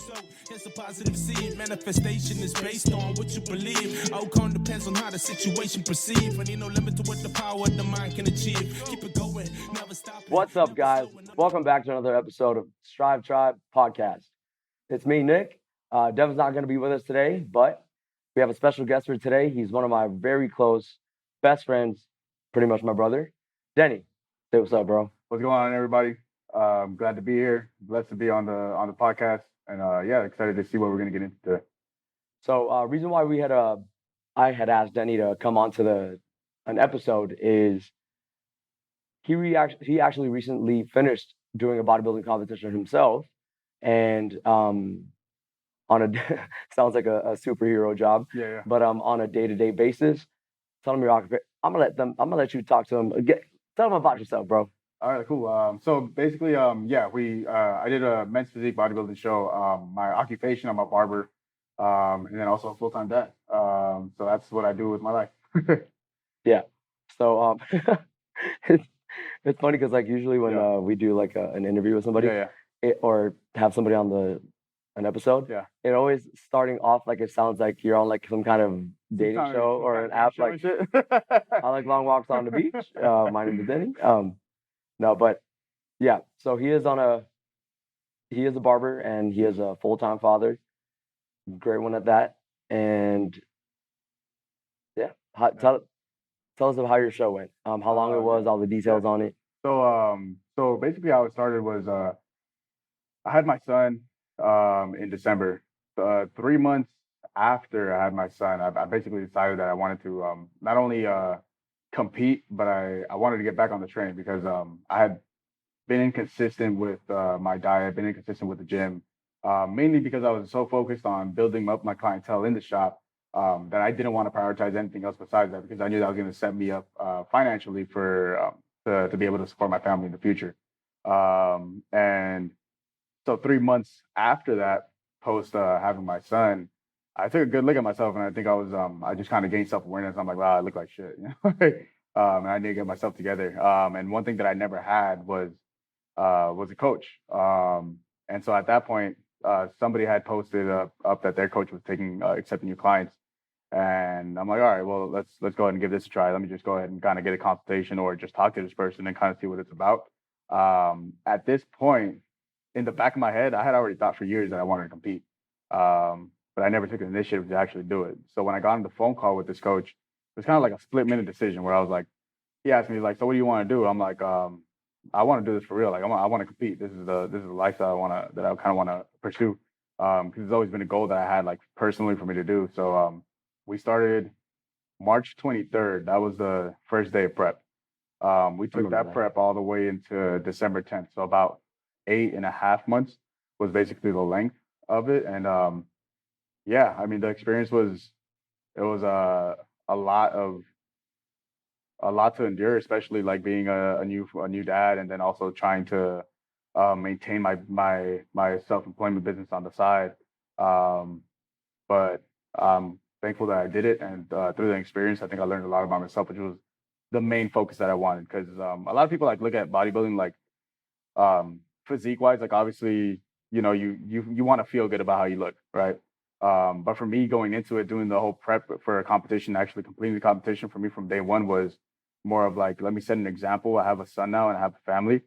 result. It's a positive seed. Manifestation is based on what you believe. Outcome depends on how the situation perceived. And ain't no limit to what the power of the mind can achieve. Keep it going, never stop. What's up, guys? Welcome back to another episode of Strive Tribe Podcast. It's me, Nick. Devin's not going to be with us today, but we have a special guest for today. He's one of my very close best friends, pretty much my brother. Denny, say what's up, bro. What's going on, everybody? Glad to be here. Blessed to be on the podcast, and excited to see what we're gonna get into today. So, reason why I had asked Denny to come on to an episode is he actually recently finished doing a bodybuilding competition himself, and on a sounds like a superhero job. Yeah. But on a day-to-day basis, tell them your occupation. I'm gonna let you talk to him. Tell them about yourself, bro. All right, cool. So basically, I did a men's physique bodybuilding show. My occupation, I'm a barber, and then also a full-time dad. So that's what I do with my life. Yeah. So it's funny because like usually when we do like an interview with somebody, or have somebody on an episode, it always starting off like it sounds like you're on like some kind of dating show or an app like I like long walks on the beach. My name is Denny. No, but yeah, so he is a barber and he is a full-time father. Great one at that. And yeah, tell us about how your show went. How long it was, all the details on it. So basically how it started was I had my son in December. 3 months after I had my son, I basically decided that I wanted to not only compete, but I wanted to get back on the train because I had been inconsistent with my diet, been inconsistent with the gym, mainly because I was so focused on building up my clientele in the shop that I didn't want to prioritize anything else besides that because I knew that was going to set me up financially for to be able to support my family in the future. And so 3 months after that, post having my son, I took a good look at myself, and I think I just kind of gained self-awareness. I'm like, wow, I look like shit, you know. And I need to get myself together. And one thing that I never had was a coach. And so at that point, somebody had posted up that their coach was accepting new clients, and I'm like, all right, well, let's go ahead and give this a try. Let me just go ahead and kind of get a consultation or just talk to this person and kind of see what it's about. At this point, in the back of my head, I had already thought for years that I wanted to compete. But I never took the initiative to actually do it. So when I got on the phone call with this coach, it was kind of like a split-minute decision where I was like, he asked me, like, so what do you want to do? I'm like, I want to do this for real. Like, I want to compete. This is the lifestyle that I kind of want to pursue. Because it's always been a goal that I had, like, personally for me to do. So we started March 23rd. That was the first day of prep. We took that prep all the way into December 10th. So about 8.5 months was basically the length of it. And I mean, the experience was a lot to endure, especially like being a new dad, and then also trying to maintain my self-employment business on the side. But I'm thankful that I did it, and through the experience, I think I learned a lot about myself, which was the main focus that I wanted. Because a lot of people like look at bodybuilding like physique wise, like obviously, you know, you want to feel good about how you look, right? But for me, going into it, doing the whole prep for a competition, actually completing the competition for me from day one was more of like, let me set an example. I have a son now and I have a family.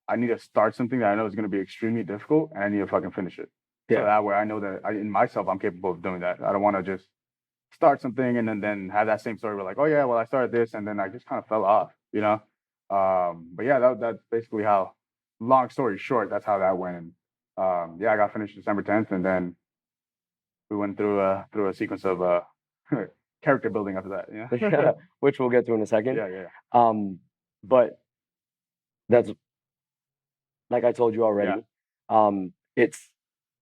I need to start something that I know is going to be extremely difficult, and I need to fucking finish it. Yeah. So that way I know that in myself, I'm capable of doing that. I don't want to just start something and then have that same story where like, oh yeah, well, I started this and then I just kind of fell off, you know? But yeah, that's basically how, long story short, that's how that went. And I got finished December 10th, and then we went through a sequence of character building after that. Yeah. Which we'll get to in a second. Yeah. But that's, like I told you already, it's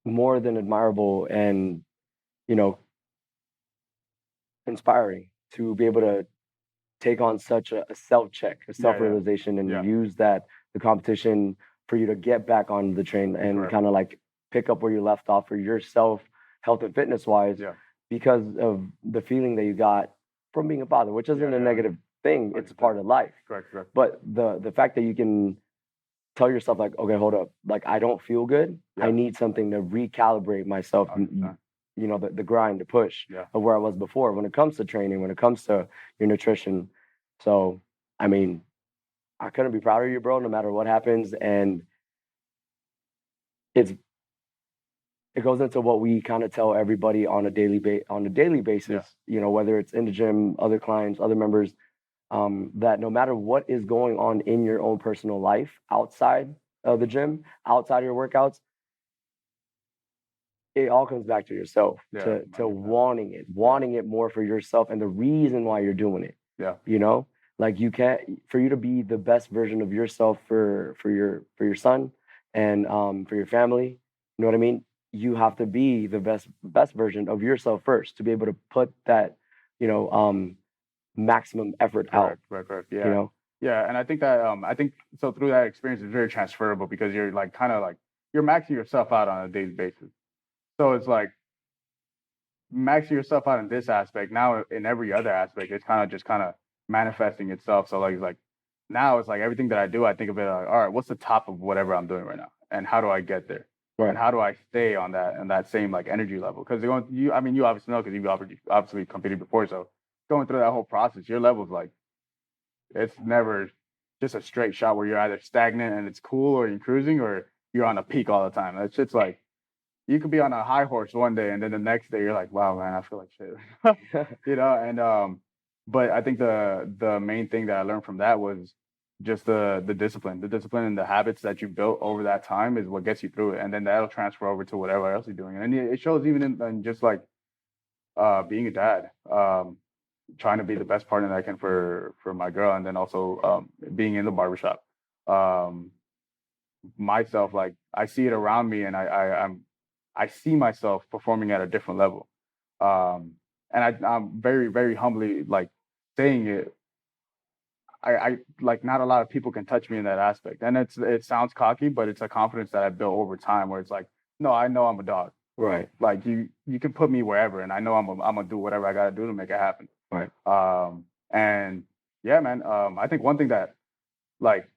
more than admirable and, you know, inspiring to be able to take on such a self-check, a self-realization, and use the competition for you to get back on the train and kind of like pick up where you left off for yourself, health and fitness wise, because of the feeling that you got from being a father, which isn't a negative thing. It's a part of life. Correct. But the fact that you can tell yourself like, okay, hold up, like I don't feel good. I need something to recalibrate myself. You know, the grind, the push of where I was before when it comes to training, when it comes to your nutrition. So, I mean, I couldn't be prouder of you, bro, no matter what happens. And it goes into what we kind of tell everybody on a daily basis, you know, whether it's in the gym, other clients, other members, that no matter what is going on in your own personal life outside of the gym, outside of your workouts, it all comes back to yourself, to wanting it more for yourself and the reason why you're doing it. You know, like you can't, for you to be the best version of yourself for your son and for your family, you know what I mean? You have to be the best version of yourself first to be able to put that, you know, maximum effort out. Correct. You know? Yeah, and I think that I think so through that experience it's very transferable because you're like kind of like you're maxing yourself out on a daily basis. So it's like maxing yourself out in this aspect. Now in every other aspect, it's kind of manifesting itself. So like now it's like everything that I do, I think of it like, all right, what's the top of whatever I'm doing right now, and how do I get there? Right. And how do I stay on that same like energy level? Because you obviously know because you've obviously competed before, so going through that whole process, your level's like it's never just a straight shot where you're either stagnant and it's cool or you're cruising or you're on a peak all the time. That's just like you could be on a high horse one day and then the next day you're like, wow, man, I feel like shit. You know, and but I think the main thing that I learned from that was just the discipline. The discipline and the habits that you built over that time is what gets you through it. And then that'll transfer over to whatever else you're doing. And it shows even in just like being a dad. Trying to be the best partner that I can for my girl, and then also being in the barbershop. Myself, like I see it around me, and I see myself performing at a different level. And I'm very, very humbly like saying it. I like not a lot of people can touch me in that aspect, and it sounds cocky, but it's a confidence that I built over time. Where it's like, no, I know I'm a dog. Right. Like you can put me wherever, and I know I'm gonna do whatever I gotta do to make it happen. Right. And yeah, man. I think one thing that like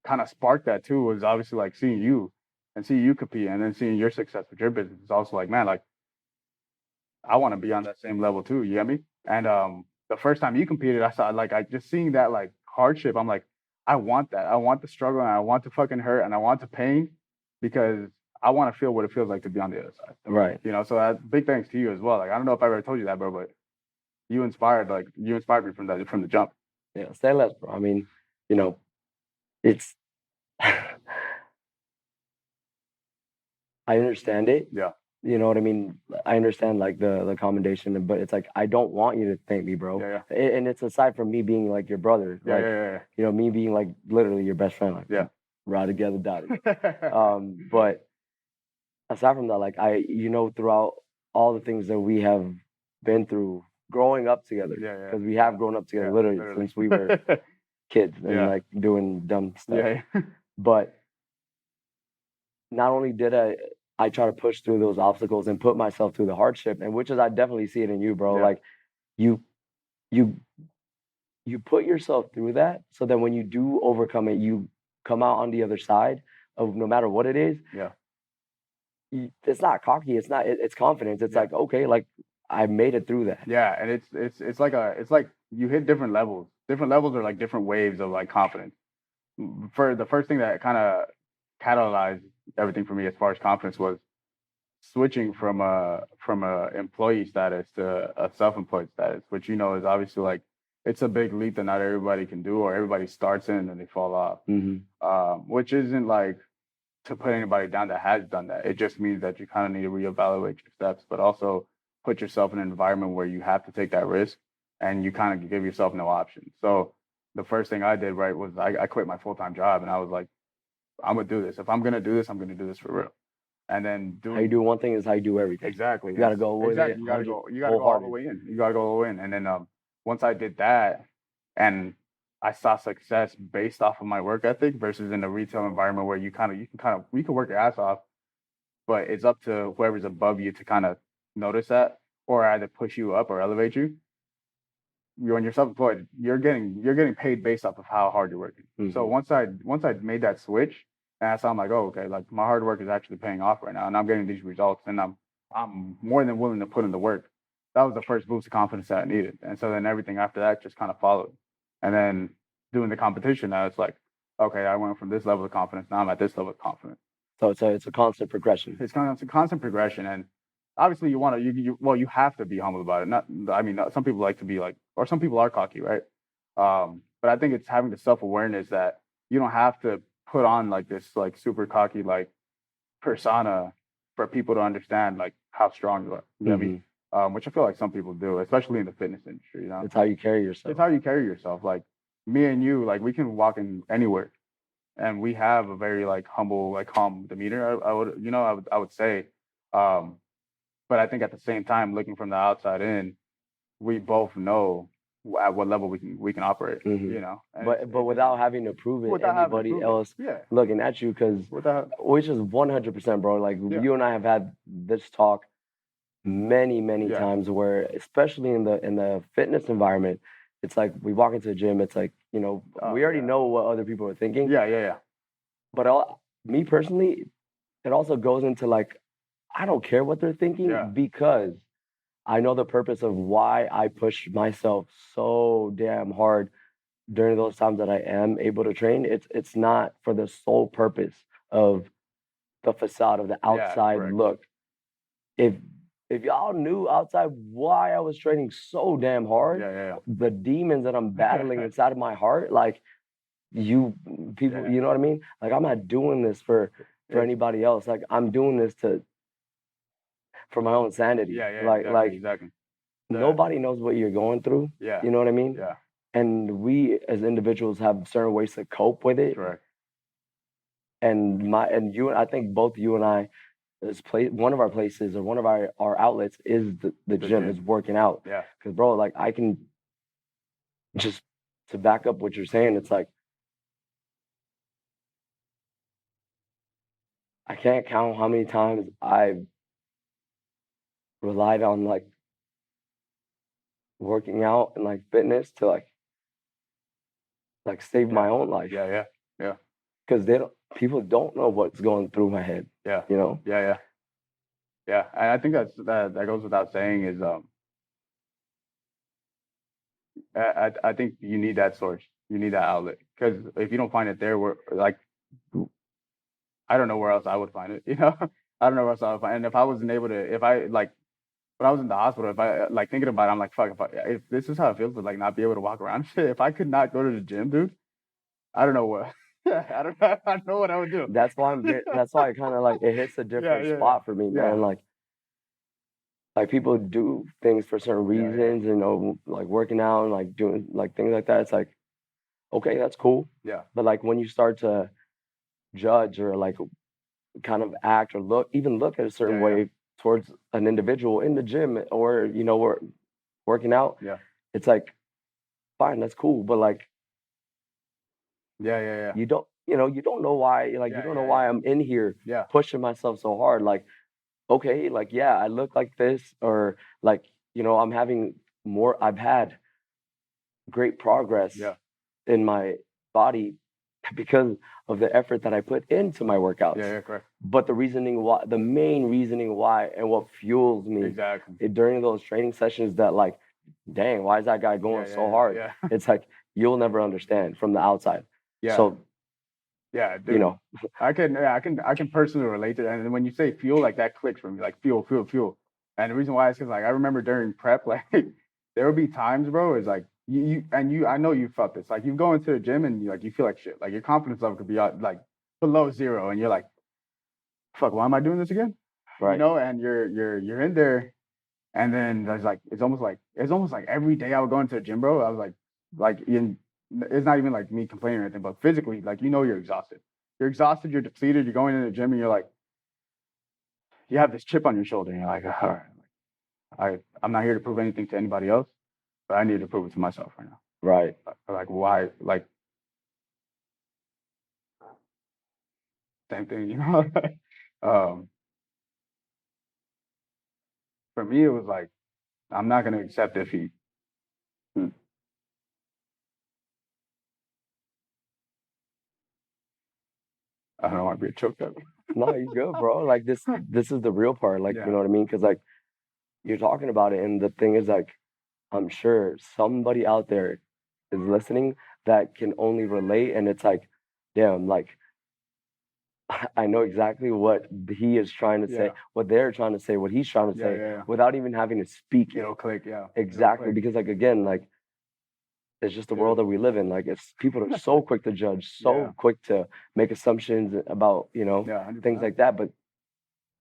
kind of sparked that too was obviously like seeing you compete, and then seeing your success with your business. It's also like, man, like I want to be on that same level too. You get me? And the first time you competed, I saw like I just seeing that like hardship. I'm like, I want that. I want the struggle, and I want the fucking hurt, and I want the pain because I want to feel what it feels like to be on the other side. Right. You know, so big thanks to you as well. Like, I don't know if I ever told you that, bro, but you inspired me from the jump. Yeah, say less, bro. I mean, you know, it's I understand it. Yeah. You know what I mean? I understand like the commendation, but it's like I don't want you to thank me, bro. Yeah. And it's aside from me being like your brother. Yeah, like, yeah. You know, me being like literally your best friend. Like, ride together, daddy. But aside from that, like you know, throughout all the things that we have been through growing up together, because we have grown up together literally since we were kids and like doing dumb stuff. But not only did I try to push through those obstacles and put myself through the hardship, and which is I definitely see it in you, bro. Like you put yourself through that, so that when you do overcome it, you come out on the other side of no matter what it is. It's not cocky. It's not. It's confidence. It's like, okay, like I made it through that. Yeah, and it's like you hit different levels. Different levels are like different waves of like confidence. For the first thing that kind of catalyzed everything for me as far as confidence was switching from a employee status to a self-employed status, which you know is obviously like it's a big leap that not everybody can do, or everybody starts in and then they fall off. Which isn't like to put anybody down that has done that. It just means that you kind of need to reevaluate your steps, but also put yourself in an environment where you have to take that risk and you kind of give yourself no option. So the first thing I did, right, was I quit my full-time job, and I was like, I'm going to do this. If I'm going to do this, I'm going to do this for real. And then how you do one thing is how you do everything. Exactly. You got to go all the way in. You got to go all the way in. You got to go all the way in. And then once I did that, and I saw success based off of my work ethic versus in a retail environment where you can work your ass off, but it's up to whoever's above you to kind of notice that or either push you up or elevate you. when you're self-employed, you're getting paid based off of how hard you're working. So once I made that switch, and I saw, I'm like, oh, okay, like my hard work is actually paying off right now, and I'm getting these results, and I'm more than willing to put in the work. That was the first boost of confidence that I needed, and so then everything after that just kind of followed. And then doing the competition, now it's like, okay, I went from this level of confidence, now I'm at this level of confidence. So it's a constant progression. It's a constant progression, and obviously you have to be humble about it. Some people like to be like, or some people are cocky, right? But I think it's having the self-awareness that you don't have to put on like this like super cocky like persona for people to understand like how strong you are. You know what I mean? Which I feel like some people do, especially in the fitness industry. You know, it's how you carry yourself. It's how you carry yourself. Like me and you, like we can walk in anywhere, and we have a very like humble, like calm demeanor. I would say. But I think at the same time, looking from the outside in, we both know at what level we can operate. You know, but without having to prove it, anybody else looking at you, because which is 100%, bro. Like you and I have had this talk many times, where especially in the fitness environment, it's like we walk into the gym, it's like, we already know what other people are thinking. But me personally, it also goes into like, I don't care what they're thinking, because I know the purpose of why I push myself so damn hard during those times that I am able to train. It's not for the sole purpose of the facade of the outside look. If y'all knew outside why I was training so damn hard, the demons that I'm battling inside of my heart, like you people, you know what I mean? Like I'm not doing this for anybody else. Like I'm doing this for my own sanity. Exactly. Nobody knows what you're going through. You know what I mean? And we as individuals have certain ways to cope with it. And I think both you and I, one of our places or one of our outlets is the gym, is working out. Because bro, like I can just, to back up what you're saying, it's like I can't count how many times I've relied on like working out and like fitness to like save my own life. Because people don't know what's going through my head. You know? And I think that goes without saying is I think you need that source. You need that outlet. Because if you don't find it there, I don't know where else I would find it. You know? I don't know where else I would find it. And if I wasn't able to, if I like when I was in the hospital, if I like thinking about it, I'm like, fuck, if this is how it feels to like not be able to walk around, shit, if I could not go to the gym, dude, I don't know what. I don't know what I would do. That's why I kind of like, it hits a different spot for me, man. Like people do things for certain reasons, like working out and like doing like things like that. It's like, okay, that's cool. But like when you start to judge or like kind of act or look at a certain way towards an individual in the gym or, we're working out, it's like, fine, that's cool. But like, you don't know why, like, you don't know why I'm in here pushing myself so hard. Like, okay, like, I look like this, or like, I've had great progress in my body because of the effort that I put into my workouts. Correct. But the main reasoning why, and what fuels me during those training sessions, that like, dang, why is that guy going so hard? It's like, you'll never understand from the outside. So, dude, I can personally relate to that. And when you say fuel, like that clicks for me, like fuel. And the reason why is because like I remember during prep, like there would be times, bro, is like I know you felt this. Like you go into the gym and you feel like shit. Like your confidence level could be like below zero, and you're like, fuck, why am I doing this again? Right. And you're in there, and then there's like it's almost like every day I would go into the gym, bro. I was it's not even like me complaining or anything, but physically, like you're exhausted. You're exhausted, you're depleted, you're going into the gym and you're like, you have this chip on your shoulder, and you're like, all right, I'm not here to prove anything to anybody else, but I need to prove it to myself right now. Right. Like why? Like same thing, For me, it was like, I'm not gonna accept defeat. I don't want to be a choked up. No, you good, bro. Like this is the real part. Like, you know what I mean? Because like you're talking about it, and the thing is like, I'm sure somebody out there is listening that can only relate, and it's like, damn, like I know exactly what he is trying to say, what they're trying to say, what he's trying to say, without even having to speak it. It'll click, Exactly, because like again, like it's just the world that we live in. Like it's people are so quick to judge, so quick to make assumptions about, you know, things like that. But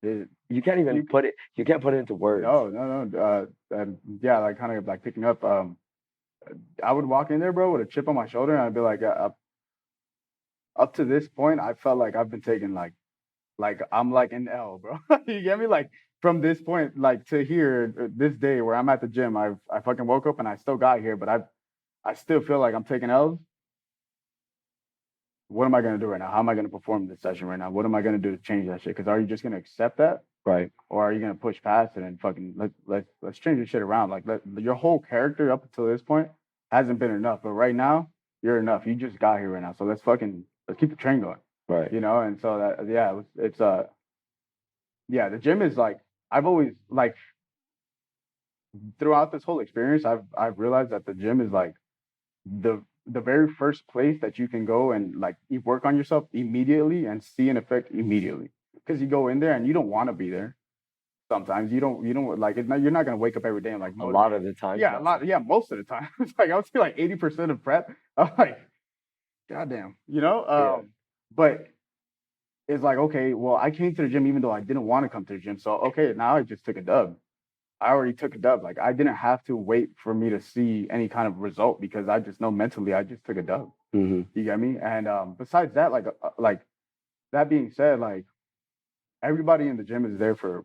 you can't even put it. You can't put it into words. No. Yeah, like kind of like picking up. I would walk in there, bro, with a chip on my shoulder, and I'd be like, up to this point, I felt like I've been taking like I'm like an L, bro. You get me? Like from this point, like to here, this day where I'm at the gym, I fucking woke up and I still got here, but I still feel like I'm taking L's. What am I gonna do right now? How am I gonna perform this session right now? What am I gonna do to change that shit? Because are you just gonna accept that, right? Or are you gonna push past it and fucking let's change this shit around? Like your whole character up until this point hasn't been enough, but right now you're enough. You just got here right now, so let's keep the train going, right? You know, and so that it's the gym is like I've always like throughout this whole experience I've realized that the gym is like the very first place that you can go and like you work on yourself immediately and see an effect immediately. Because you go in there and you don't want to be there. Sometimes you don't like it's not, you're not gonna wake up every day and like a lot of the time. Most of the time. It's like I would say like 80% of prep. I'm like, goddamn, you know? But it's like, okay, well, I came to the gym even though I didn't want to come to the gym. So okay, now I just took a dub. I already took a dub. Like I didn't have to wait for me to see any kind of result because I just know mentally I just took a dub. Mm-hmm. You get me? And besides that, like that being said, like everybody in the gym is there for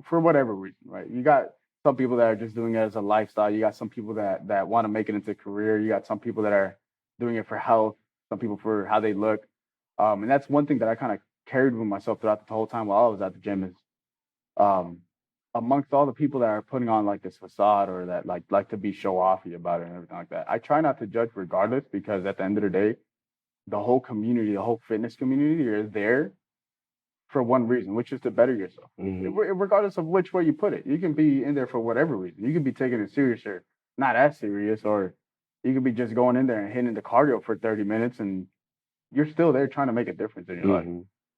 whatever reason, right? You got some people that are just doing it as a lifestyle. You got some people that want to make it into a career. You got some people that are doing it for health. Some people for how they look. And that's one thing that I kind of carried with myself throughout the whole time while I was at the gym is amongst all the people that are putting on like this facade or that like to be show offy about it and everything like that. I try not to judge regardless because at the end of the day, the whole community, the whole fitness community is there for one reason, which is to better yourself. Mm-hmm. Regardless of which way you put it. You can be in there for whatever reason. You can be taking it serious or not as serious, or you could be just going in there and hitting the cardio for 30 minutes and you're still there trying to make a difference in your life.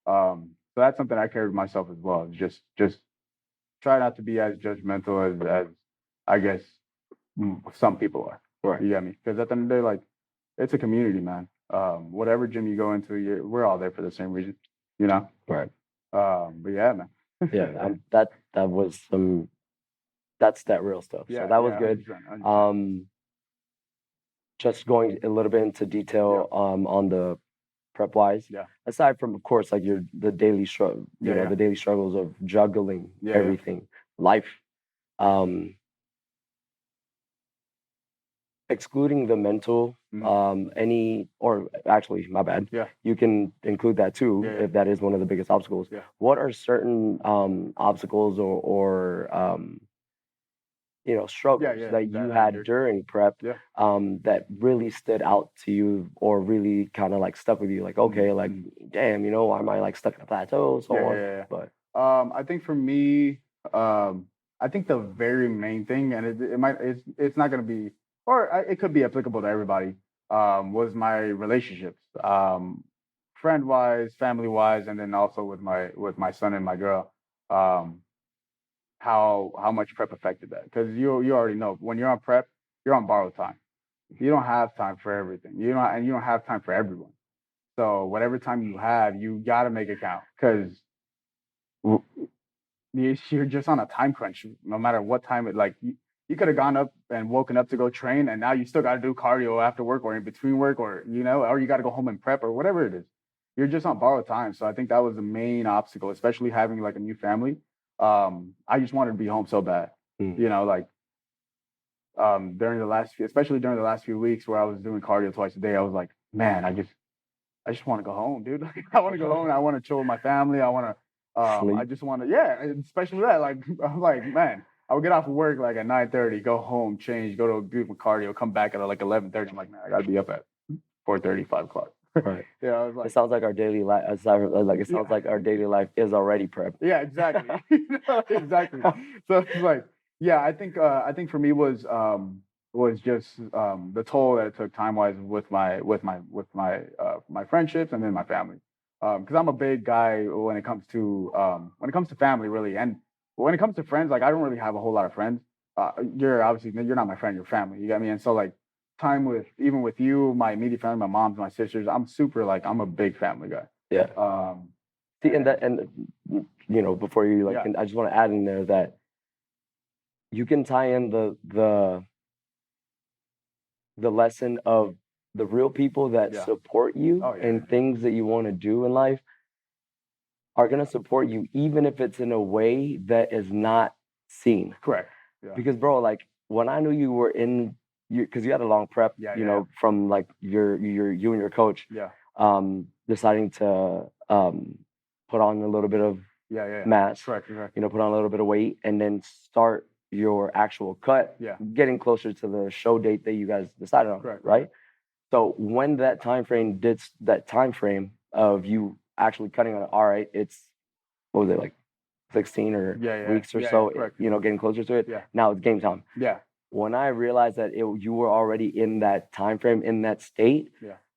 So that's something I carry with myself as well. Just try not to be as judgmental as I guess some people are. Right. You get me? Because at the end of the day, like it's a community, man. Whatever gym you go into, we're all there for the same reason, you know? Right. But yeah, man. Yeah, that was that's that real stuff. Yeah, so that was 100%, good. 100%. Just going a little bit into detail on the prep wise. Yeah. Aside from, of course, like the daily struggle, the daily struggles of juggling everything, life. Excluding the mental, actually, my bad. Yeah. You can include that too if that is one of the biggest obstacles. Yeah. What are certain obstacles or struggles that you had during prep that really stood out to you or really kind of like stuck with you? Like, okay, like, damn, why am I like stuck in a plateau? So on. But I think for me, I think the very main thing, and it's not going to be, or it could be applicable to everybody, was my relationships, friend wise, family wise, and then also with my son and my girl. How much prep affected that? Because you already know when you're on prep, you're on borrowed time. You don't have time for everything. You don't have time for everyone. So whatever time you have, you got to make it count because you're just on a time crunch. No matter what time you could have gone up and woken up to go train, and now you still got to do cardio after work or in between work, or or you got to go home and prep or whatever it is. You're just on borrowed time. So I think that was the main obstacle, especially having like a new family. I just wanted to be home so bad, during especially during the last few weeks where I was doing cardio twice a day, I was like, man, I just want to go home, dude. Like, I want to go home and I want to chill with my family. I want to, I just want to, especially that, like, I'm like, man, I would get off of work like at 9:30, go home, change, go to do my cardio, come back at like 11:30. I'm like, man, I got to be up at 4:30, 5 o'clock. Right. Yeah, I was like, it sounds like our daily life. Like it sounds like our daily life is already prep. Yeah, exactly. Exactly. So it's like, yeah, I think for me was just the toll that it took time wise with my friendships and then my family. Because I'm a big guy when it comes to family really, and when it comes to friends, like I don't really have a whole lot of friends. You're not my friend, you're family. You got me, and so like time with even with you, my immediate family, my moms, my sisters, I'm a big family guy. Yeah. See, and before you Yeah. I just want to add in there that you can tie in the lesson of the real people that support you and things that you want to do in life are going to support you, even if it's in a way that is not seen. Correct. Yeah. Because, bro, like when I knew you were because you had a long prep, from like you and your coach, deciding to put on a little bit of mass, correct. put on a little bit of weight, and then start your actual cut, getting closer to the show date that you guys decided on, correct, right? So when that time frame of you actually cutting on, all right, it's what was it like 16 or weeks or so, getting closer to it. Yeah. Now it's game time. Yeah. When I realized that you were already in that time frame, in that state,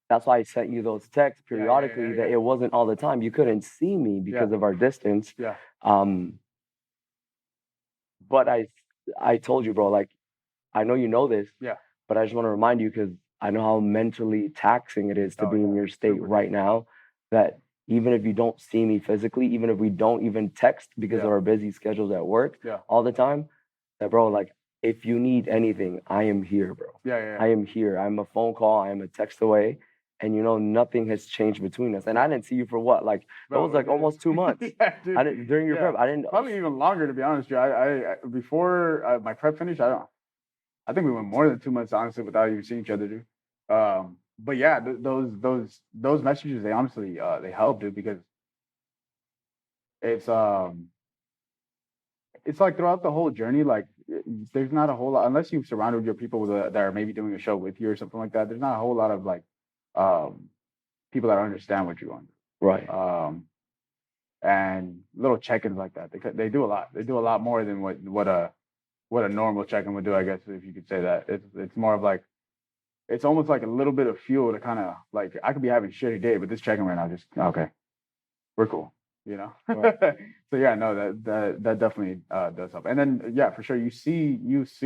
that's why I sent you those texts periodically. That it wasn't all the time. You couldn't see me because of our distance. Yeah. But I told you, bro, like I know you know this. Yeah. But I just want to remind you because I know how mentally taxing it is to be in your state right now. That even if you don't see me physically, even if we don't even text because of our busy schedules at work all the time, that bro, like if you need anything, I am here, bro. I am here. I'm a phone call. I am a text away. And nothing has changed between us. And I didn't see you for what? Like it was like almost 2 months. Dude. I didn't during your prep. I didn't probably even longer to be honest. I before my prep finished, I think we went more than 2 months honestly without even seeing each other, dude. But yeah, those messages they honestly they help, dude, because it's like throughout the whole journey, like there's not a whole lot unless you've surrounded your people that are maybe doing a show with you or something like that. There's not a whole lot of like people that understand what you're going through. Right. And little check-ins like that, they do a lot. They do a lot more than what a normal check-in would do, I guess, if you could say that. It's more of like it's almost like a little bit of fuel to kind of like I could be having a shitty day, but this check-in right now just okay, we're cool, Right. So yeah, no, that definitely does help. And then yeah, for sure, you see who's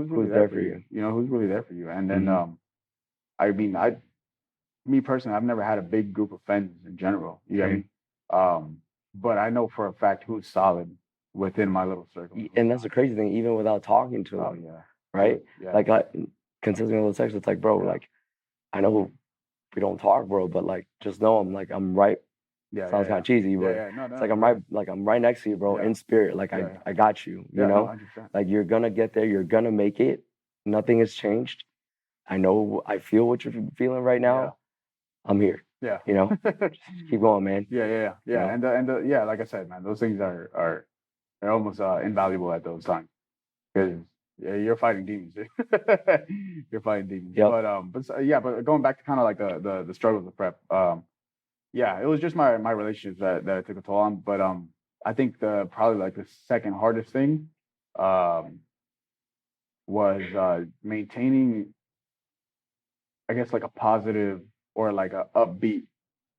really there for you. Who's really there for you. And then I mean, me personally, I've never had a big group of friends in general. You know what I mean? But I know for a fact who's solid within my little circle. And that's the crazy thing, even without talking to them. Yeah. Right? Yeah. Like consistent with the text, it's like, bro, like I know we don't talk, bro, but like just know I'm right. Yeah. Sounds kind of cheesy, but it's like I'm right next to you, bro, in spirit. Like I got you, you know? 100%. Like you're gonna get there, you're gonna make it. Nothing has changed. I feel what you're feeling right now. Yeah. I'm here. Yeah. Just keep going, man. Yeah. And yeah, like I said, man, those things are almost invaluable at those times because you're fighting demons. Dude. You're fighting demons. Yep. But going back to kind of like the struggles of prep. Yeah, it was just my relationships that it took a toll on. But I think probably like the second hardest thing was maintaining, I guess, like a positive or like a upbeat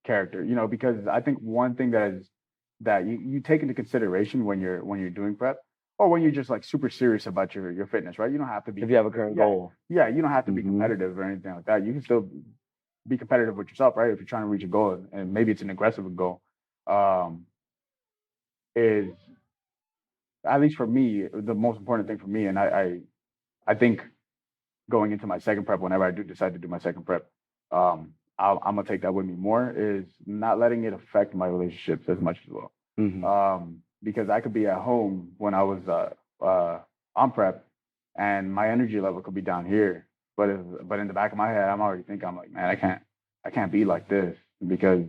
character, because I think one thing that you take into consideration when you're doing prep or when you're just like super serious about your fitness, right? You don't have to be If you have a current goal. Yeah, you don't have to be competitive or anything like that. You can still be competitive with yourself, right? If you're trying to reach a goal and maybe it's an aggressive goal, is at least for me the most important thing for me, and I think going into my second prep, whenever I do decide to do my second prep, I'm gonna take that with me more. Is not letting it affect my relationships as much as well. Because I could be at home when I was on prep, and my energy level could be down here. But in the back of my head, I'm already thinking, I'm like, man, I can't be like this because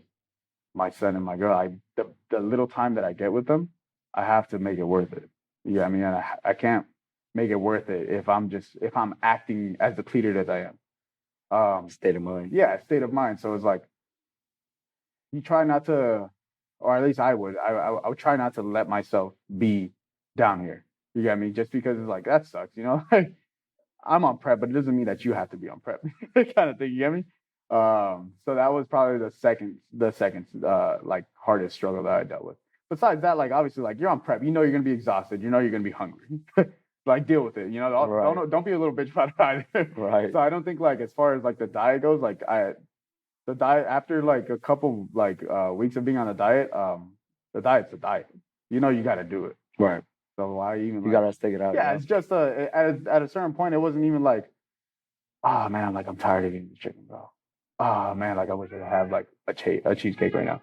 my son and my girl, the little time that I get with them, I have to make it worth it. Yeah, I mean, I can't make it worth it if I'm acting as depleted as I am. State of mind. Yeah, state of mind. So it's like you try not to, or at least I would. I would try not to let myself be down here. You get me? Just because it's like that sucks, you know. Like I'm on prep, but it doesn't mean that you have to be on prep, kind of thing. You get me? So that was probably the second like hardest struggle that I dealt with. Besides that, like obviously, like you're on prep, you know you're gonna be exhausted, you know you're gonna be hungry. Like deal with it, you know. Don't be a little bitch about it either. Right. So I don't think like as far as like the diet goes, like the diet after like a couple like weeks of being on the diet's the diet. You know you got to do it. Right. So why even? You gotta stick it out. Yeah, it's just at a certain point, it wasn't even like, oh man, like I'm tired of eating the chicken, bro. Oh man, like I wish I could have like a cheesecake right now.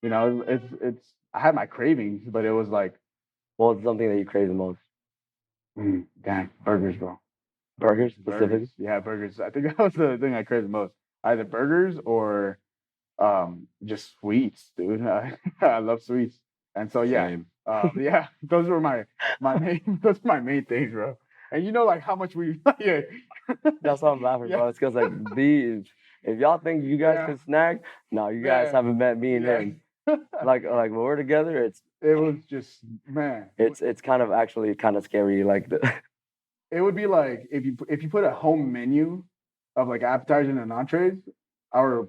You know, it's I had my cravings, but it was like, what was something that you crave the most? Damn, burgers, bro. Burgers specifically? Burgers. Yeah, burgers. I think that was the thing I craved the most. Either burgers or just sweets, dude. I love sweets. And so yeah. Yeah, those were my main things, bro. And you know like how much we yeah. That's why I'm laughing, bro. It's because like these, if y'all think you guys can snack, no, you guys haven't met me and him. Like when we're together, it was just it's kind of actually kind of scary. Like it would be like if you put a home menu of like appetizers and entrees, our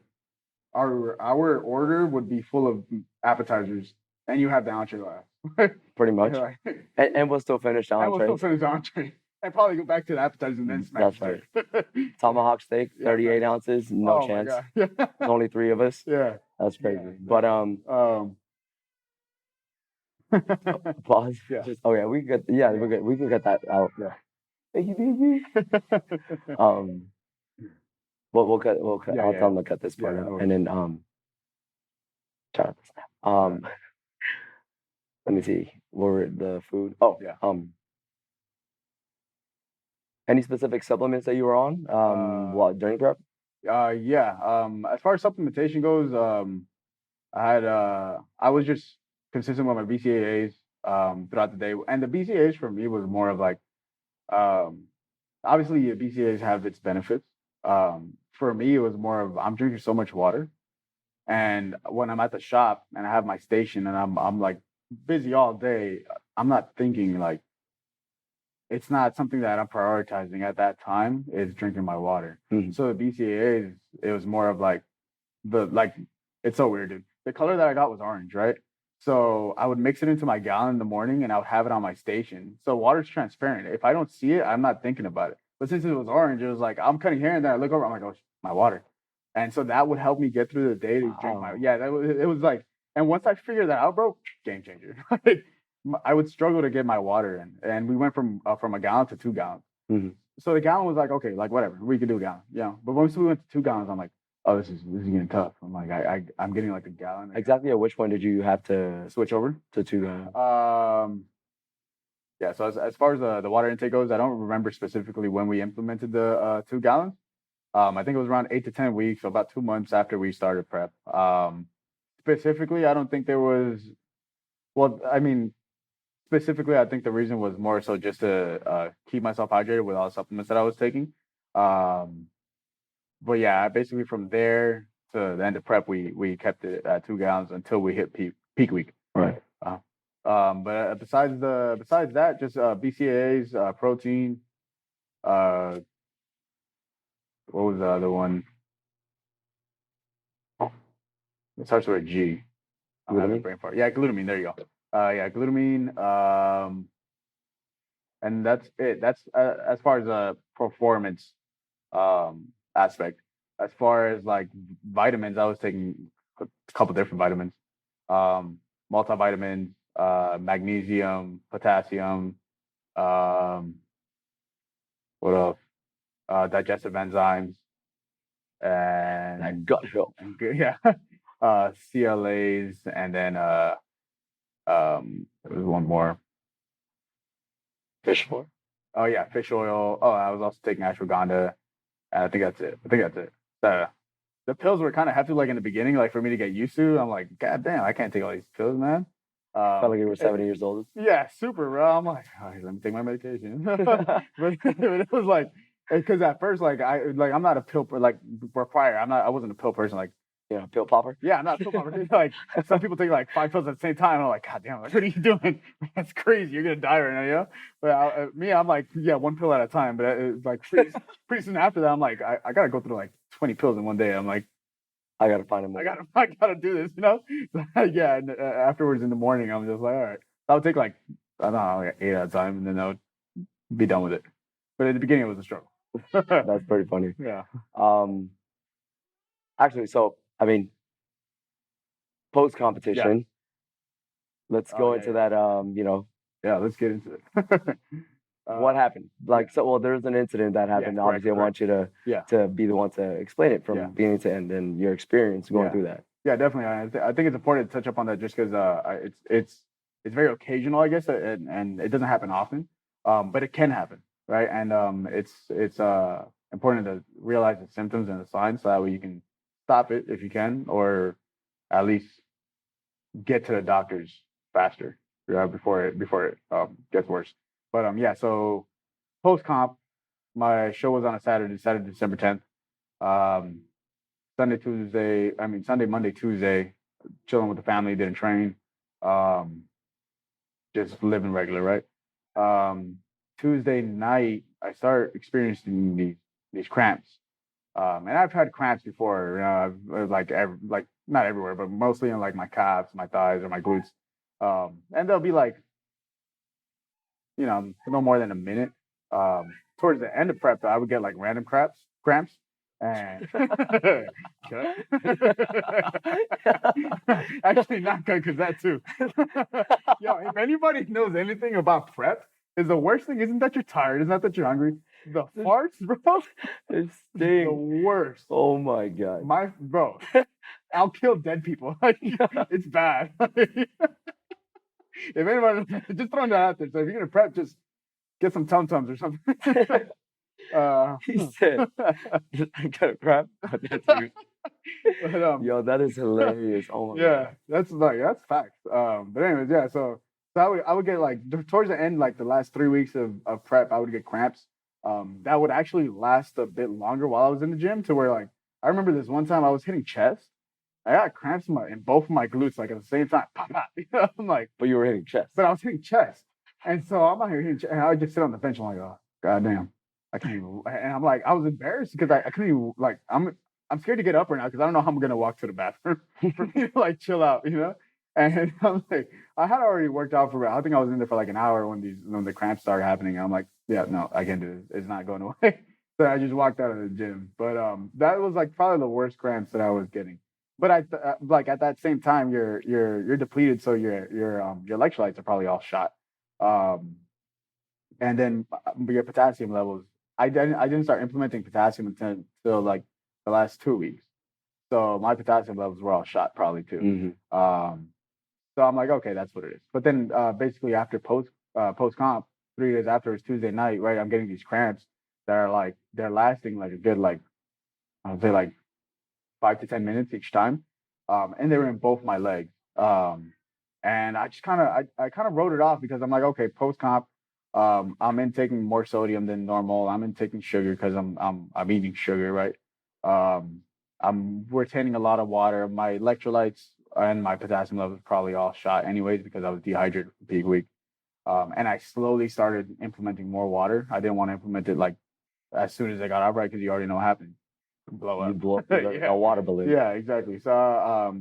order would be full of appetizers, and you have the entree last. Pretty much. And we'll still finish the entree. And we'll still finish the entree. And probably go back to the appetizers and then smack. That's right. Tomahawk steak, 38 ounces, no chance. Yeah. There's only 3 of us. Yeah. That's crazy. But pause. Yeah. Okay, we can get we can get that out. Yeah. Thank you, baby. We'll cut. I'll tell them to cut this part out, and then try to let me see. What were the food? Oh, yeah. Any specific supplements that you were on? During prep? Yeah. As far as supplementation goes, I was just consistent with my BCAAs throughout the day, and the BCAAs for me was more of like, obviously BCAAs have its benefits. For me, it was more of I'm drinking so much water, and when I'm at the shop and I have my station and I'm like busy all day, I'm not thinking like. It's not something that I'm prioritizing at that time is drinking my water. Mm-hmm. So the BCAAs, it was more of like it's so weird, dude. The color that I got was orange, right? So I would mix it into my gallon in the morning and I would have it on my station. So water's transparent. If I don't see it, I'm not thinking about it. But since it was orange, it was like I'm cutting hair and then I look over, I'm like, oh, my water. And so that would help me get through the day to drink it was like, and once I figured that out, bro, game changer. I would struggle to get my water in, and we went from a gallon to 2 gallons. Mm-hmm. So the gallon was like, okay, like whatever, we could do a gallon, yeah. But once we went to 2 gallons, I'm like, oh, this is getting tough. I'm like, I'm getting like a gallon. Exactly. At which one did you have to switch over to 2 gallons? Yeah. So as far as the water intake goes, I don't remember specifically when we implemented the 2 gallons. I think it was around 8 to 10 weeks, so about 2 months after we started prep. Specifically, I don't think there was. Well, I mean. Specifically, I think the reason was more so just to keep myself hydrated with all the supplements that I was taking. But yeah, basically from there to the end of prep, we kept it at 2 gallons until we hit peak week. Right. But besides that, just BCAAs, protein. What was the other one? It starts with a G. I'm having a brain fart. Yeah, glutamine. There you go. Glutamine, and that's it. That's as far as a performance aspect. As far as like vitamins, I was taking a couple different vitamins, multivitamins, magnesium, potassium, what else? Digestive enzymes, and gut health. Yeah, CLAs, and then there was one more. Fish oil. Oh yeah, fish oil. Oh, I was also taking ashwagandha. And I think that's it. The pills were kind of hefty, like in the beginning, like for me to get used to. I'm like, God damn, I can't take all these pills, man. Felt like you were 70 years old. Yeah, super, bro. I'm like, all right, let me take my medication. but it was like, because at first, like, I'm not a pill, like, prior, I wasn't a pill person, like, pill popper. Yeah, I'm not a pill popper. Like, some people take like 5 pills at the same time. I'm like, God damn, like, what are you doing? That's crazy. You're gonna die right now, you know? But me, I'm like, yeah, 1 pill at a time. But it's like pretty soon after that, I'm like, I gotta go through like 20 pills in one day. I'm like, I gotta find him. I gotta do this, you know? Yeah. And afterwards in the morning, I'm just like, all right. I would take like, I don't know, like 8 at a time, and then I would be done with it. But at the beginning, it was a struggle. That's pretty funny. Yeah. Actually, so I mean, post competition. Let's go into that. Yeah, let's get into it. What happened? Like, so, well, there's an incident that happened. Obviously, I want you to be the one to explain it from beginning to end and your experience going through that. Yeah, definitely. I think it's important to touch up on that just because it's very occasional, I guess, and it doesn't happen often, but it can happen, right? And it's important to realize the symptoms and the signs so that way you can stop it if you can, or at least get to the doctors faster before it gets worse. But so post comp, my show was on a Saturday, December 10th. Sunday, Monday, Tuesday, chilling with the family, didn't train, just living regular, right? Tuesday night, I start experiencing these cramps. And I've had cramps before, like not everywhere, but mostly in like my calves, my thighs, or my glutes. And they'll be like, no more than a minute. Towards the end of prep, I would get like random cramps. And actually not good because that too. Yo, if anybody knows anything about prep, is the worst thing isn't that you're tired, isn't that you're hungry. The farts, bro, it's the worst. Oh my god, bro, I'll kill dead people. It's bad. If anybody, just throwing that out there. So if you're gonna prep, just get some Tum Tums or something. He said, "I got a crap." Yo, that is hilarious. Oh my god. That's facts. But anyways, yeah. So I would get like towards the end, like the last 3 weeks of prep, I would get cramps. That would actually last a bit longer while I was in the gym, to where like I remember this one time I was hitting chest. I got cramps in both of my glutes like at the same time. Pop, pop. I'm like, but you were hitting chest. But I was hitting chest, and so I'm out here hitting chest, and I would just sit on the bench. I'm like, oh god damn, I can't even. And I'm like, I was embarrassed because I couldn't even like. I'm scared to get up right now because I don't know how I'm gonna walk to the bathroom for me to like chill out, you know. And I'm like, I had already worked out for. I think I was in there for like an hour when the cramps started happening. And I'm like, yeah, no, I can't do this. It's not going away. So I just walked out of the gym. But that was like probably the worst cramps that I was getting. But like at that same time, you're depleted, so your electrolytes are probably all shot. And then your potassium levels. I didn't start implementing potassium until like the last 2 weeks. So my potassium levels were all shot probably too. Mm-hmm. So I'm like, okay, that's what it is. But then basically after post comp, 3 days after, it's Tuesday night, right? I'm getting these cramps that are like they're lasting like a good like I would say like 5 to 10 minutes each time, and they were in both my legs. And I just kind of wrote it off because I'm like, okay, post comp, I'm intaking more sodium than normal. I'm intaking sugar because I'm eating sugar, right? I'm retaining a lot of water. My electrolytes and my potassium levels probably all shot anyways because I was dehydrated for peak week. And I slowly started implementing more water. I didn't want to implement it like as soon as I got out, right? Because you already know what happened. Blow up. You blow up a water balloon. Yeah, exactly. So I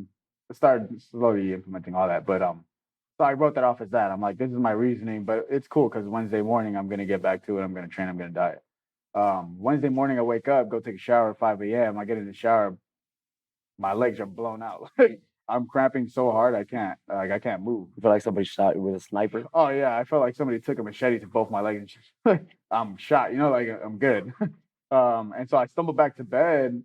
started slowly implementing all that. But so I wrote that off as that. I'm like, this is my reasoning, but it's cool because Wednesday morning I'm gonna get back to it. I'm gonna train. I'm gonna diet. Wednesday morning I wake up, go take a shower at 5 a.m. I get in the shower, my legs are blown out. I'm cramping so hard I can't move. You feel like somebody shot you with a sniper? Oh yeah, I felt like somebody took a machete to both my legs and just I'm shot, like I'm good. And so I stumbled back to bed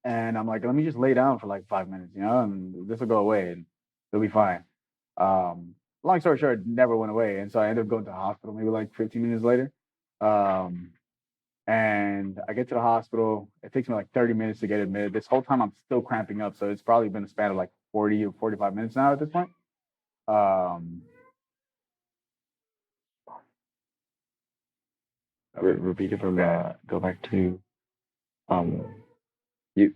and I'm like, let me just lay down for like 5 minutes, and this will go away and it'll be fine. Long story short, it never went away. And so I ended up going to the hospital maybe like 15 minutes later. And I get to the hospital. It takes me like 30 minutes to get admitted. This whole time I'm still cramping up. So it's probably been a span of like 40 or 45 minutes now at this point. Um, Repeat it from go back to you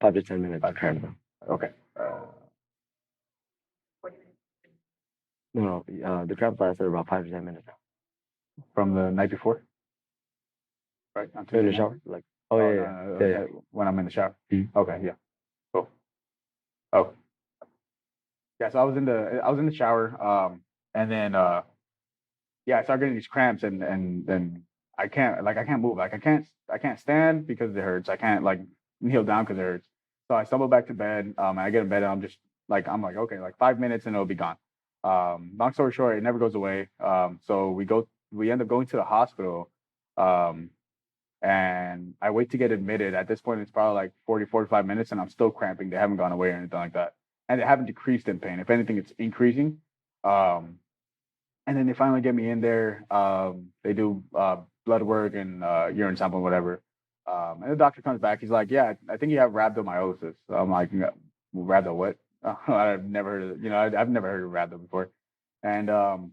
5 to 10 minutes. Okay. No, the cramps lasted about 5 to 10 minutes. From the night before, right? In the shower, like yeah. When I'm in the shower. Mm-hmm. Okay, yeah. Cool. Oh, yeah. So I was in the shower, and then yeah, I started getting these cramps, and then I can't move, like I can't stand because it hurts. I can't like kneel down because it hurts. So I stumble back to bed, and I get in bed, and I'm like okay, like 5 minutes and it'll be gone. Long story short, it never goes away. So we end up going to the hospital, um, and I wait to get admitted. At this point, it's probably like 45 minutes, and I'm still cramping. They haven't gone away or anything like that, and they haven't decreased in pain. If anything, it's increasing. Um, and then they finally get me in there. They do blood work and urine sample, whatever. And the doctor comes back. He's like, "Yeah, I think you have rhabdomyolysis." So I'm like, "No, "Rhabdo what?" I've never heard of, I've never heard of rhabdo before. And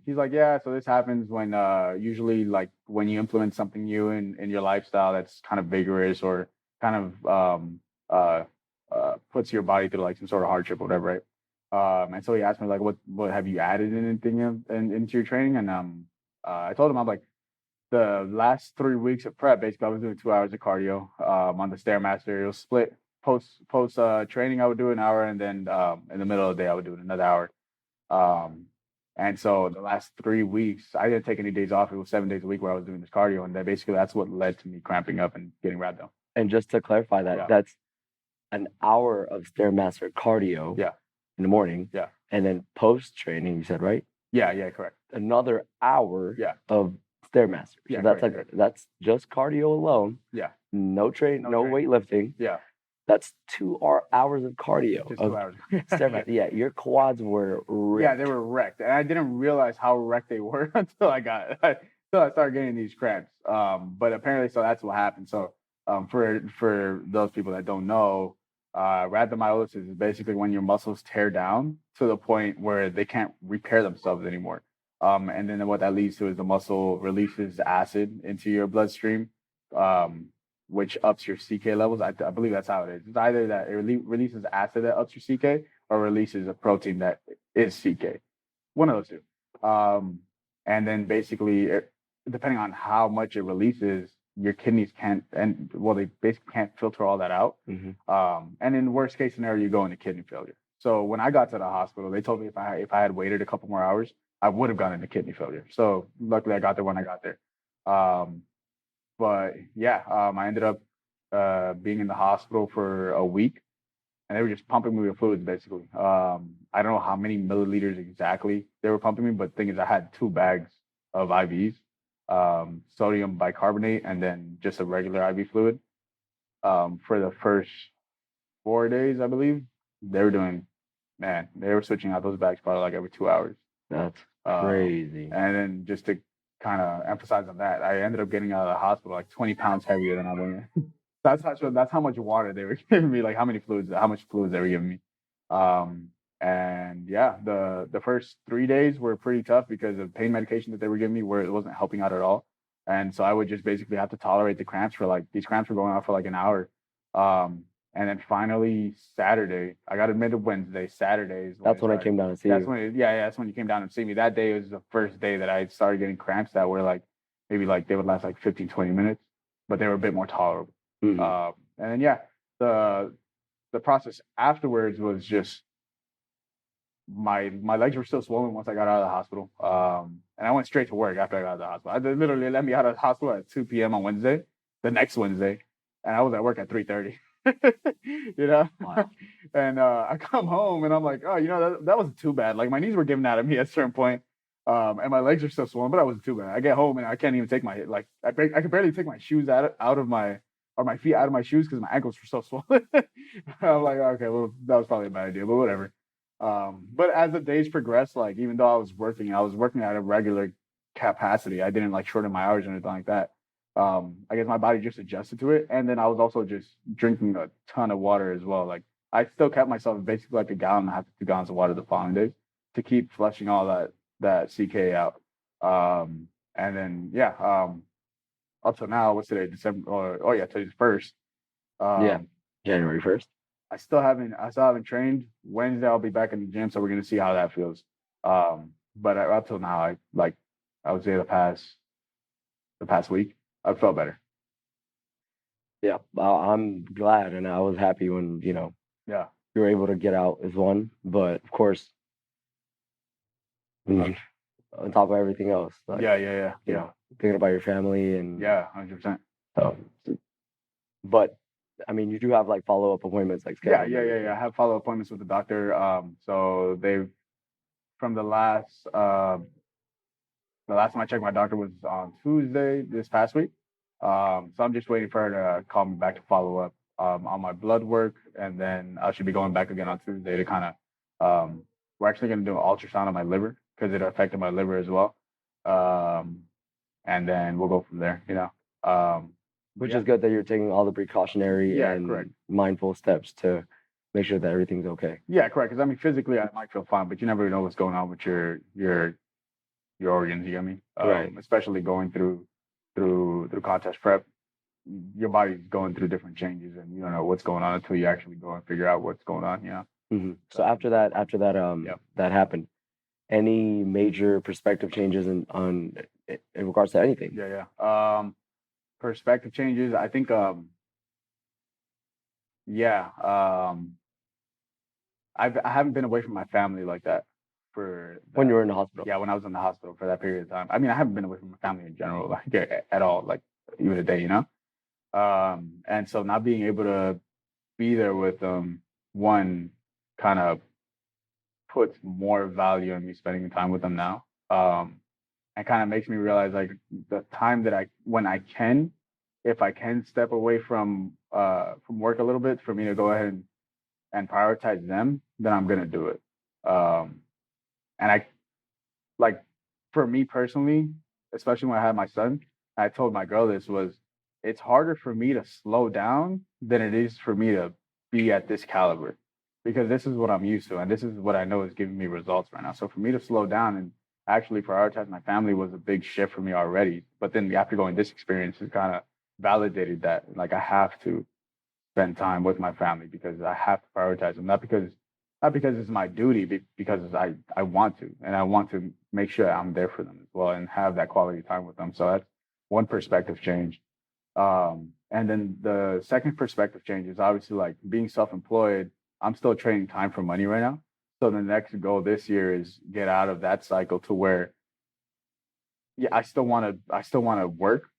he's like, "Yeah, so this happens when usually like when you implement something new in your lifestyle that's kind of vigorous or kind of uh, puts your body through like some sort of hardship or whatever, right?" And so he asked me like, what have you added anything into your training? And I told him I'm like, the last 3 weeks of prep, basically I was doing 2 hours of cardio on the Stairmaster. It was split post training. I would do an hour, and then in the middle of the day I would do another hour. Um, and so the last 3 weeks, I didn't take any days off. It was 7 days a week where I was doing this cardio, and that's what led to me cramping up and getting rhabdo. And just to clarify that, that's an hour of Stairmaster cardio. Yeah. In the morning. Yeah. And then post training, you said, right? Yeah, correct. Another hour of Stairmaster. So that's correct. That's just cardio alone. Yeah. No weightlifting. Yeah. That's 2 hours of cardio. Just 2 hours. Stairmaster. Yeah, your quads were wrecked. Yeah, they were wrecked. And I didn't realize how wrecked they were until I started getting these cramps. But apparently, so that's what happened. So for those people that don't know, rhabdomyolysis is basically when your muscles tear down to the point where they can't repair themselves anymore. And then what that leads to is the muscle releases acid into your bloodstream, which ups your CK levels. I believe that's how it is. It's either that it releases acid that ups your CK or releases a protein that is CK. One of those two. And then basically, depending on how much it releases, your kidneys they basically can't filter all that out. Mm-hmm. And in the worst case scenario, you go into kidney failure. So when I got to the hospital, they told me if I had waited a couple more hours, I would have gone into kidney failure. So luckily I got there when I got there. But yeah, I ended up being in the hospital for a week, and they were just pumping me with fluids basically. I don't know how many milliliters exactly they were pumping me, but the thing is I had 2 bags of IVs. Sodium bicarbonate, and then just a regular IV fluid. For the first 4 days, I believe, they were switching out those bags probably like every 2 hours. That's crazy. And then just to kind of emphasize on that, I ended up getting out of the hospital like 20 pounds heavier than I went in. That's how much water they were giving me, like how much fluids they were giving me. And yeah, the first 3 days were pretty tough because of pain medication that they were giving me where it wasn't helping out at all. And so I would just basically have to tolerate the cramps these cramps were going on for like an hour. And then finally Saturday, I got admitted Wednesday. Saturday is that's when I came down to see you. That's when you came down and see me. That day was the first day that I started getting cramps that were like, maybe like they would last like 15, 20 minutes, but they were a bit more tolerable. Mm-hmm. And then the process afterwards was just my legs were still swollen once I got out of the hospital. And I went straight to work after I got out of the hospital. They literally let me out of the hospital at 2 p.m. on Wednesday, the next Wednesday, and I was at work at 3:30. Wow. And I come home and I'm like, oh, that wasn't too bad. Like my knees were giving out of me at a certain point, and my legs are still swollen, but that wasn't too bad. I get home and I can't even take I could barely take my shoes out of my feet out of my shoes because my ankles were so swollen. I'm like, okay, well, that was probably a bad idea, but whatever. But as the days progressed, like even though I was working at a regular capacity. I didn't like shorten my hours or anything like that. I guess my body just adjusted to it. And then I was also just drinking a ton of water as well. Like I still kept myself basically like a gallon and a half to 2 gallons of water the following days. to keep flushing all that CK out. And then up till now, what's today? December, or yeah, today's first. January 1st. I still haven't trained. Wednesday I'll be back in the gym, so we're gonna see how that feels. But up till now, I would say the past week, I felt better. Yeah, I'm glad, and I was happy when you were able to get out as one. But of course, on top of everything else, like, you know, thinking about your family and 100%. so. But I mean, you do have like follow-up appointments, like scheduled. Yeah. I have follow-up appointments with the doctor. So they've from the last time I checked my doctor was on Tuesday this past week. So I'm just waiting for her to call me back to follow up on my blood work, and then I should be going back again on Tuesday to kind of. We're actually going to do an ultrasound on my liver because it affected my liver as well, and then we'll go from there. Which is good that you're taking all the precautionary and correct. mindful steps to make sure that everything's okay. Yeah, correct. Because I mean, physically, I might feel fine, but you never know what's going on with your organs. You get me? Right. Especially going through contest prep, your body's going through different changes, and you don't know what's going on until you actually go and figure out what's going on. Mm-hmm. So after that, that happened. Any major perspective changes in regards to anything? Perspective changes. I think. I haven't been away from my family like that when you were in the hospital. Yeah, when I was in the hospital for that period of time. I mean, I haven't been away from my family in general, like at all, like even a day, And so not being able to be there with them, one, kind of puts more value in me spending time with them now. And kind of makes me realize like the time that if I can step away from work a little bit for me to go ahead and prioritize them, then I'm gonna do it. And I like for me personally, especially when I had my son, I told my girl it's harder for me to slow down than it is for me to be at this caliber because this is what I'm used to and this is what I know is giving me results right now. So for me to slow down and actually prioritize my family was a big shift for me already. But then after going this experience, it kind of validated that like I have to spend time with my family because I have to prioritize them, not because it's my duty, but because I want to, and I want to make sure I'm there for them as well and have that quality time with them. So that's one perspective change. And then the second perspective change is obviously like being self-employed. I'm still trading time for money right now. So the next goal this year is get out of that cycle to where, I still want to work,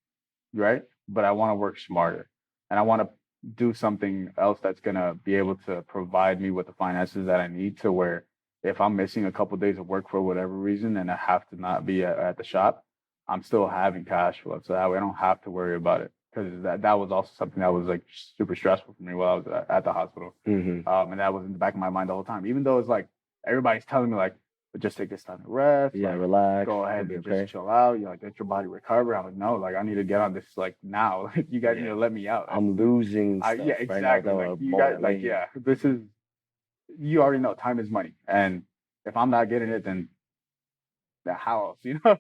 right? But I want to work smarter, and I want to do something else that's gonna be able to provide me with the finances that I need to where if I'm missing a couple of days of work for whatever reason and I have to not be at the shop, I'm still having cash flow, so that way I don't have to worry about it because that was also something that was like super stressful for me while I was at the hospital. Mm-hmm. And that was in the back of my mind the whole time, even though it's like everybody's telling me like, but just take this time to rest. Yeah, like, relax. Go ahead and just chill out. You like let your body recover. I'm like, no, like I need to get on this like now. Like you guys need to let me out. I'm losing stuff. Yeah, exactly. Right now, like you guys, like this is you already know time is money, and if I'm not getting it, then how else,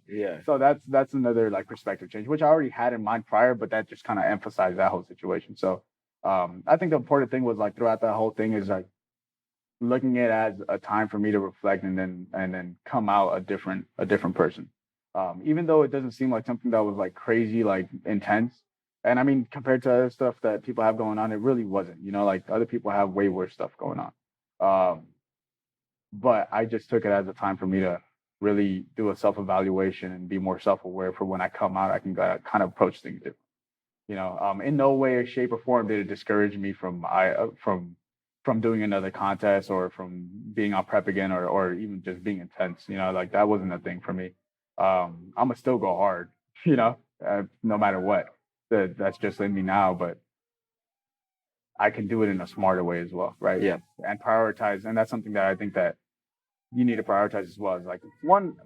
Yeah. So that's another like perspective change, which I already had in mind prior, but that just kind of emphasized that whole situation. So I think the important thing was like throughout that whole thing is like looking at it as a time for me to reflect and then come out a different person. Even though it doesn't seem like something that was like crazy, like intense. And I mean, compared to other stuff that people have going on, it really wasn't, like other people have way worse stuff going on. But I just took it as a time for me to really do a self-evaluation and be more self-aware for when I come out, I can kind of approach things different. In no way, shape, or form did it discourage me from doing another contest or from being on prep again or even just being intense. Like that wasn't a thing for me. I'm gonna still go hard, no matter what. That's just in me now, but I can do it in a smarter way as well, right? Yeah. And prioritize, and that's something that I think that you need to prioritize as well. Is like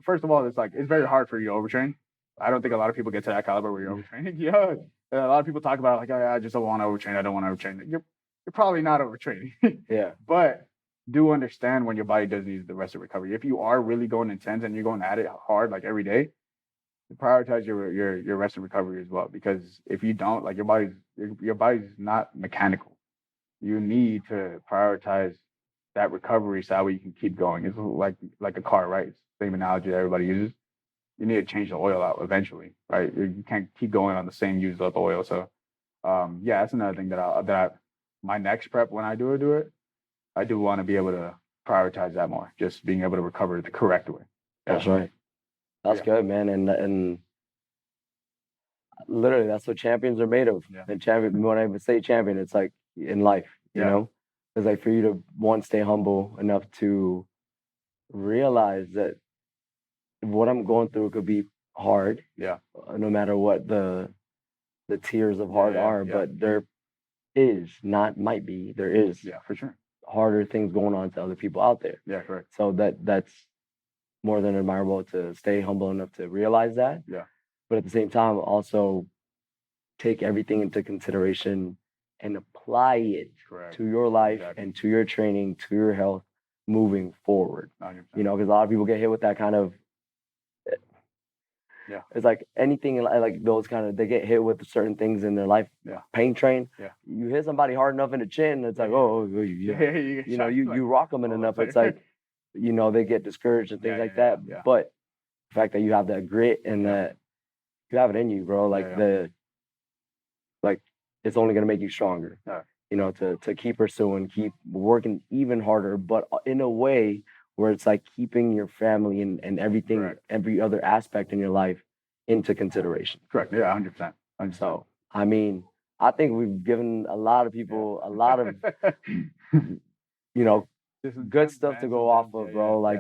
first of all, it's very hard for you to overtrain. I don't think a lot of people get to that caliber where you're overtraining. A lot of people talk about like, oh, yeah, I just don't want to overtrain. I don't want to overtrain. You're probably not overtraining. Yeah. But do understand when your body does need the rest of recovery. If you are really going intense and you're going at it hard like every day, prioritize your rest and recovery as well. Because if you don't, like your body's not mechanical. You need to prioritize that recovery so that way you can keep going. It's like a car, right? It's the same analogy that everybody uses. You need to change the oil out eventually, right? You can't keep going on the same used up oil. So yeah, that's another thing my next prep when I do it, I do want to be able to prioritize that more, just being able to recover the correct way. That's right. That's good, man. And literally, that's what champions are made of. Yeah. And when I say champion, it's like in life, you know? It's like for you to, one, stay humble enough to realize that what I'm going through could be hard. Yeah. No matter what the tiers of hard are, but there is, not might be, there is. Yeah, for sure. Harder things going on to other people out there. Yeah, correct. So that's more than admirable to stay humble enough to realize that. Yeah. But at the same time, also take everything into consideration and apply it to your life and to your training, to your health moving forward. 100%. You know, because a lot of people get hit with that kind of, it's like anything like those kind of, they get hit with certain things in their life. Yeah. Pain train. Yeah. You hit somebody hard enough in the chin, it's like, you rock them enough. It's like, you know, they get discouraged and things like that. Yeah. But the fact that you have that grit and that you have it in you, bro, like it's only gonna make you stronger. You know, to keep pursuing, keep working even harder, but in a way where it's like keeping your family and everything, every other aspect in your life into consideration. Correct. Yeah, 100%. So, I mean, I think we've given a lot of people a lot of, you know, good stuff to go off of, bro.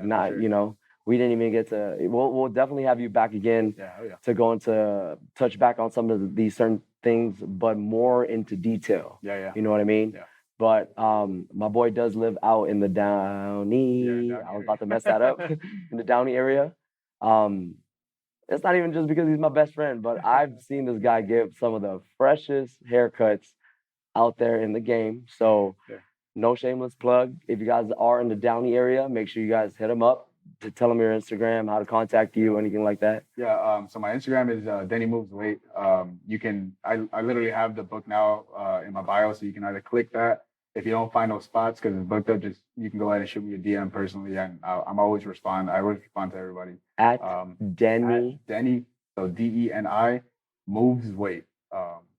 You know, we didn't even get to. We'll definitely have you back again to go into touch back on some of these certain things, but more into detail. Yeah. You know what I mean? Yeah. But my boy does live out in the Downey. I was about to mess that up in the Downey area. It's not even just because he's my best friend, but I've seen this guy give some of the freshest haircuts out there in the game. So no shameless plug. If you guys are in the Downey area, make sure you guys hit him up to tell him your Instagram, how to contact you, anything like that. Yeah. So my Instagram is Denny Moves Weight. You can. I literally have the book now in my bio, so you can either click that. If you don't find those spots because it's booked up, just you can go ahead and shoot me a DM personally, and I'm always respond. I always respond to everybody. At Denny. At Denny. So DENI Moves Weight.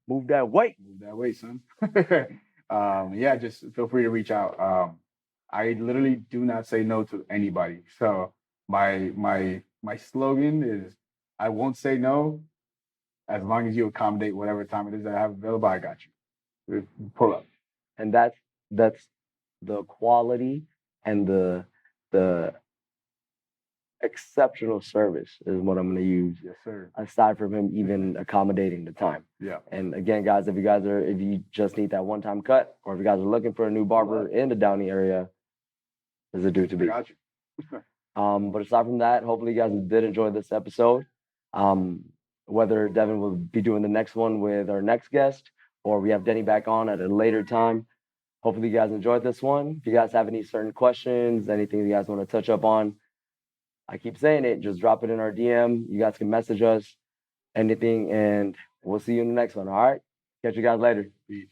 Move that weight. Move that weight, son. Yeah, just feel free to reach out. I literally do not say no to anybody. So my slogan is I won't say no as long as you accommodate whatever time it is that I have available. I got you. Pull up. And that's the quality and the exceptional service is what I'm going to use. Yes, sir. Aside from him even accommodating the time. Yeah. And again, guys, if you just need that one-time cut, or if you guys are looking for a new barber in the Downey area, there's a dude to be. I got you. But aside from that, hopefully you guys did enjoy this episode. Whether Devin will be doing the next one with our next guest, or we have Denny back on at a later time. Hopefully you guys enjoyed this one. If you guys have any certain questions, anything you guys want to touch up on, I keep saying it, just drop it in our DM. You guys can message us, anything, and we'll see you in the next one, all right? Catch you guys later. Peace.